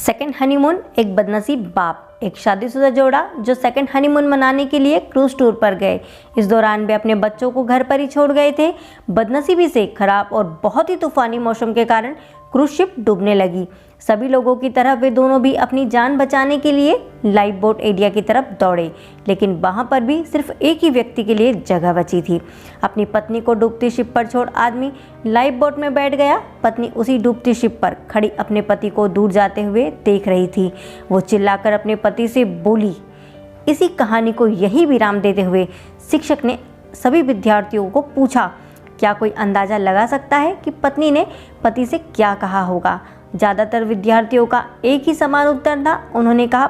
Second honeymoon. एक बदनसीब बाप। एक शादीशुदा जोड़ा जो सेकंड हनीमून मनाने के लिए क्रूज टूर पर गए। इस दौरान वे अपने बच्चों को घर पर ही छोड़ गए थे। बदनसीबी से खराब और बहुत ही तूफानी मौसम के कारण क्रूज शिप डूबने लगी। सभी लोगों की तरह वे दोनों भी अपनी जान बचाने के लिए लाइफ बोट एरिया की तरफ दौड़े, लेकिन वहां पर भी सिर्फ एक ही व्यक्ति के लिए जगह बची थी। अपनी पत्नी को डूबती शिप पर छोड़ आदमी लाइफ बोट में बैठ गया। पत्नी उसी डूबती शिप पर खड़ी अपने पति को दूर जाते हुए देख रही थी। वो चिल्लाकर अपने पति से बोली। इसी कहानी को यही विराम देते हुए शिक्षक ने सभी विद्यार्थियों को पूछा, क्या कोई अंदाज़ा लगा सकता है कि पत्नी ने पति से क्या कहा होगा? ज़्यादातर विद्यार्थियों का एक ही समान उत्तर था। उन्होंने कहा,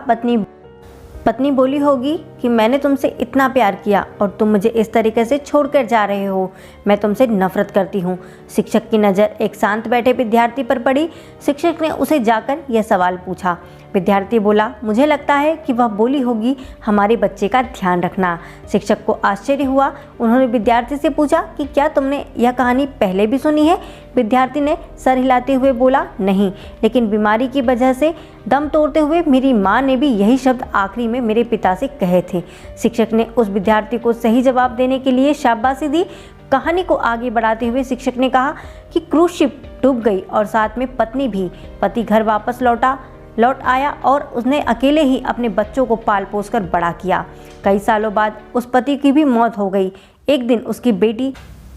पत्नी बोली होगी कि मैंने तुमसे इतना प्यार किया और तुम मुझे इस तरीके से छोड़कर जा रहे हो, मैं तुमसे नफरत करती हूँ। शिक्षक की नज़र एक शांत बैठे विद्यार्थी पर पड़ी। शिक्षक ने उसे जाकर यह सवाल पूछा। विद्यार्थी बोला, मुझे लगता है कि वह बोली होगी हमारे बच्चे का ध्यान रखना। शिक्षक को आश्चर्य हुआ। उन्होंने विद्यार्थी से पूछा कि क्या तुमने यह कहानी पहले भी सुनी है? विद्यार्थी ने सर हिलाते हुए बोला, नहीं, लेकिन बीमारी की वजह से दम तोड़ते हुए मेरी माँ ने भी यही शब्द आखिरी में मेरे पिता से कहे थे। शिक्षक ने उस विद्यार्थी को सही जवाब देने के लिए शाबाशी दी। कहानी को आगे बढ़ाते हुए शिक्षक ने कहा कि क्रूज शिप डूब गई और साथ में पत्नी भी। पति घर वापस लौट आया और उसने अकेले ही अपने बच्चों को पाल पोस कर बड़ा किया। कई सालों बाद उस पति की भी मौत हो गई। एक दिन उसकी बेटी,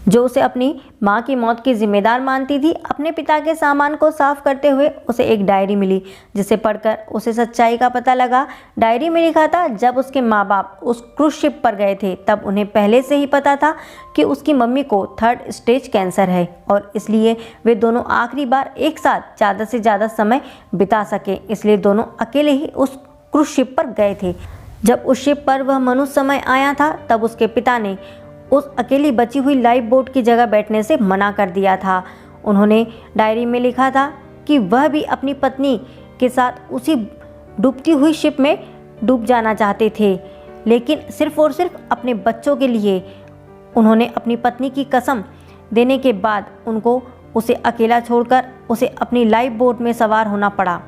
जो उसे अपनी मां की मौत की जिम्मेदार मानती थी, अपने पिता के सामान को साफ करते हुए उसे एक डायरी मिली, जिसे पढ़कर उसे सच्चाई का पता लगा। डायरी में लिखा था, जब उसके माँ बाप उस क्रूज शिप पर गए थे तब उन्हें पहले से ही पता था कि उसकी मम्मी को 3rd स्टेज कैंसर है और इसलिए वे दोनों आखिरी बार एक साथ ज़्यादा से ज़्यादा समय बिता सके, इसलिए दोनों अकेले ही उस क्रूज शिप पर गए थे। जब उस शिप पर वह मनुष्य समय आया था तब उसके पिता ने उस अकेली बची हुई लाइफ बोट की जगह बैठने से मना कर दिया था। उन्होंने डायरी में लिखा था कि वह भी अपनी पत्नी के साथ उसी डूबती हुई शिप में डूब जाना चाहते थे, लेकिन सिर्फ और सिर्फ अपने बच्चों के लिए। उन्होंने अपनी पत्नी की कसम देने के बाद उनको उसे अकेला छोड़कर उसे अपनी लाइफ बोट में सवार होना पड़ा।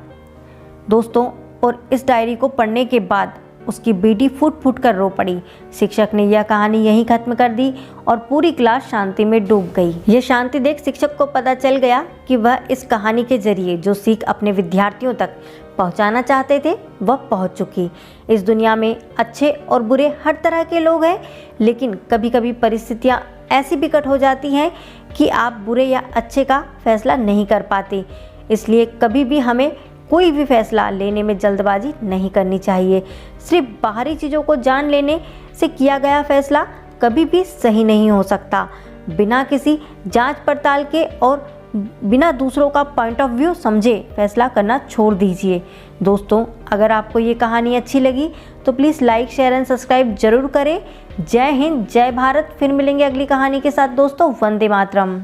दोस्तों, और इस डायरी को पढ़ने के बाद उसकी बेटी फूट फूट कर रो पड़ी। शिक्षक ने यह कहानी यहीं खत्म कर दी और पूरी क्लास शांति में डूब गई। यह शांति देख शिक्षक को पता चल गया कि वह इस कहानी के जरिए जो सीख अपने विद्यार्थियों तक पहुंचाना चाहते थे वह पहुंच चुकी। इस दुनिया में अच्छे और बुरे हर तरह के लोग हैं, लेकिन कभी कभी परिस्थितियां ऐसी विकट हो जाती हैं कि आप बुरे या अच्छे का फैसला नहीं कर पाते। इसलिए कभी भी हमें कोई भी फैसला लेने में जल्दबाजी नहीं करनी चाहिए। सिर्फ बाहरी चीज़ों को जान लेने से किया गया फैसला कभी भी सही नहीं हो सकता। बिना किसी जांच पड़ताल के और बिना दूसरों का पॉइंट ऑफ व्यू समझे फैसला करना छोड़ दीजिए। दोस्तों, अगर आपको ये कहानी अच्छी लगी तो please like, share and subscribe जरूर करें। जय हिंद, जय भारत। फिर मिलेंगे अगली कहानी के साथ दोस्तों। वंदे मातरम।